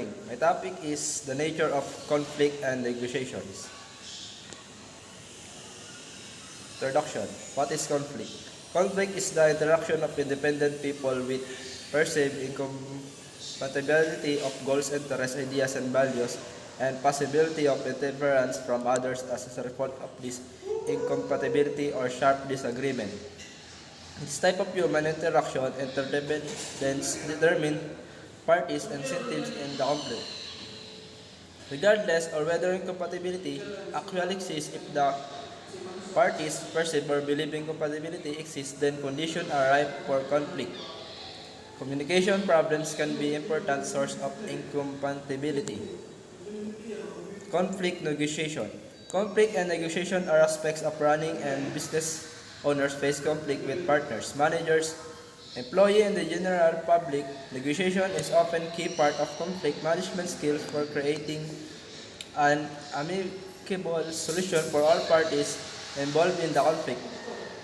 morning. My topic is the nature of conflict and negotiations. Introduction. What is conflict? Conflict is the interaction of independent people with perceived incompatibility of goals, interests, ideas, and values, and possibility of interference from others as a result of this incompatibility or sharp disagreement. This type of human interaction interdependence determine parties and incentives in the conflict. Regardless or whether incompatibility actually exists, if the parties perceive or believe incompatibility exists, then conditions are ripe for conflict. Communication problems can be an important source of incompatibility. Conflict negotiation. Conflict and negotiation are aspects of running, and business owners face conflict with partners, managers, employee, and the general public. Negotiation is often key part of conflict management skills for creating an amicable solution for all parties involved in the conflict.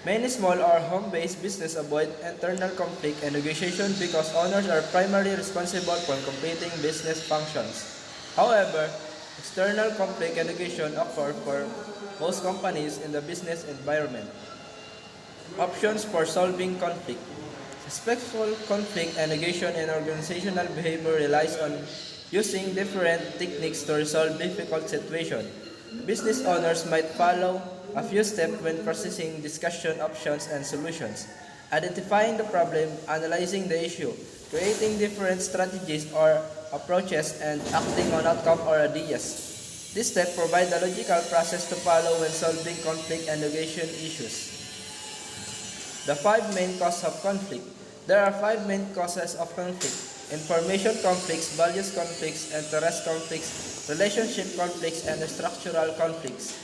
Many small or home-based businesses avoid internal conflict and negotiation because owners are primarily responsible for completing business functions. However, external conflict and negotiation occur for most companies in the business environment. Options for solving conflict. Respectful conflict and negotiation in organizational behavior relies on using different techniques to resolve difficult situations. Business owners might follow a few steps when processing discussion options and solutions, identifying the problem, analyzing the issue, creating different strategies or approaches, and acting on outcome or ideas. This step provides a logical process to follow when solving conflict and negotiation issues. The five main causes of conflict. There are five main causes of conflict: information conflicts, values conflicts, interest conflicts, relationship conflicts, and structural conflicts.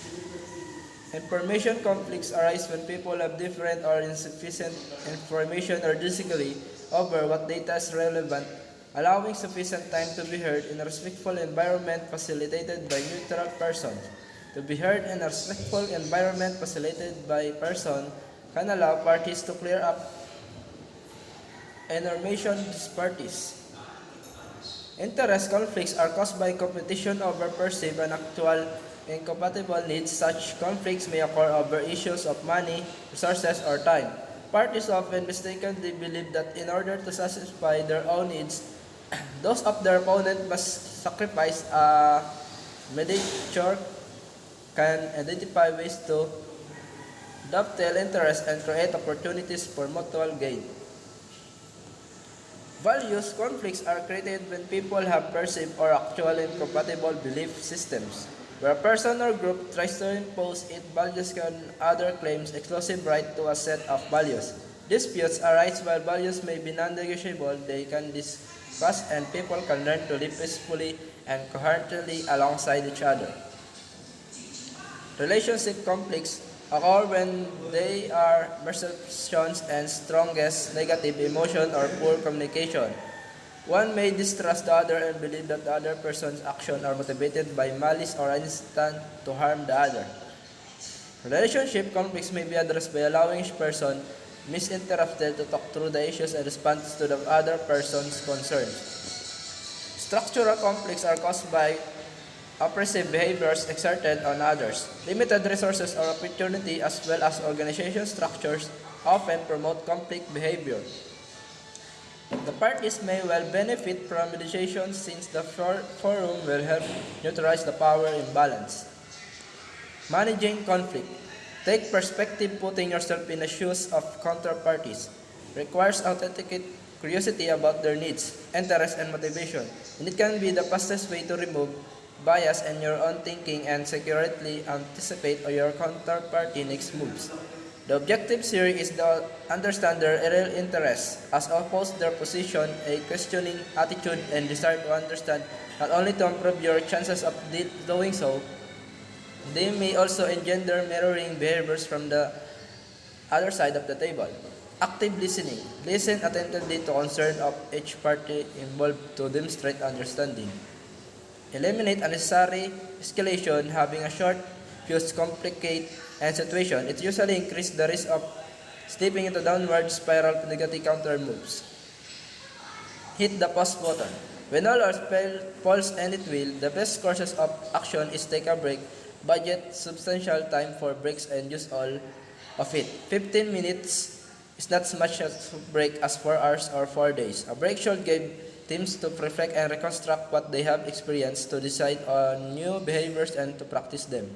Information conflicts arise when people have different or insufficient information or disagree over what data is relevant, allowing sufficient time to be heard in a respectful environment facilitated by neutral persons. To be heard in a respectful environment facilitated by person can allow parties to clear up information disparities. Interest conflicts are caused by competition over perceived and actual incompatible needs. Such conflicts may occur over issues of money, resources, or time. Parties often mistakenly believe that in order to satisfy their own needs, those of their opponent must sacrifice a mediator can identify ways to dovetail interests and create opportunities for mutual gain. Values conflicts are created when people have perceived or actual incompatible belief systems. Where a person or group tries to impose its values on other claims exclusive right to a set of values. Disputes arise while values may be non-negotiable. They can discuss and people can learn to live peacefully and coherently alongside each other. Relationship conflicts occur when they are perceptions and strongest negative emotion or poor communication. One may distrust the other and believe that the other person's actions are motivated by malice or intent to harm the other. Relationship conflicts may be addressed by allowing each person misinterrupted to talk through the issues and respond to the other person's concerns. Structural conflicts are caused by oppressive behaviors exerted on others. Limited resources or opportunity as well as organization structures often promote conflict behavior. The parties may well benefit from mediation since the forum will help neutralize the power imbalance. Managing conflict. Take perspective putting yourself in the shoes of counterparties. Requires authentic curiosity about their needs, interests, and motivation. And it can be the fastest way to remove bias in your own thinking and securely anticipate your counterparty next moves. The objective here is to understand their real interests, as opposed to their position, a questioning attitude, and desire to understand not only to improve your chances of doing so, they may also engender mirroring behaviors from the other side of the table. Active listening. Listen attentively to concern of each party involved to demonstrate understanding. Eliminate unnecessary escalation. Having a short fuse complicate and situation. It usually increases the risk of slipping into downward spiral of negative counter moves. Hit the pause button. When all are falls and it will, the best courses of action is take a break, budget substantial time for breaks and use all of it. 15 minutes is not as much as break as 4 hours or 4 days. A break should give teams to reflect and reconstruct what they have experienced, to decide on new behaviors and to practice them.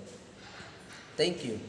Thank you.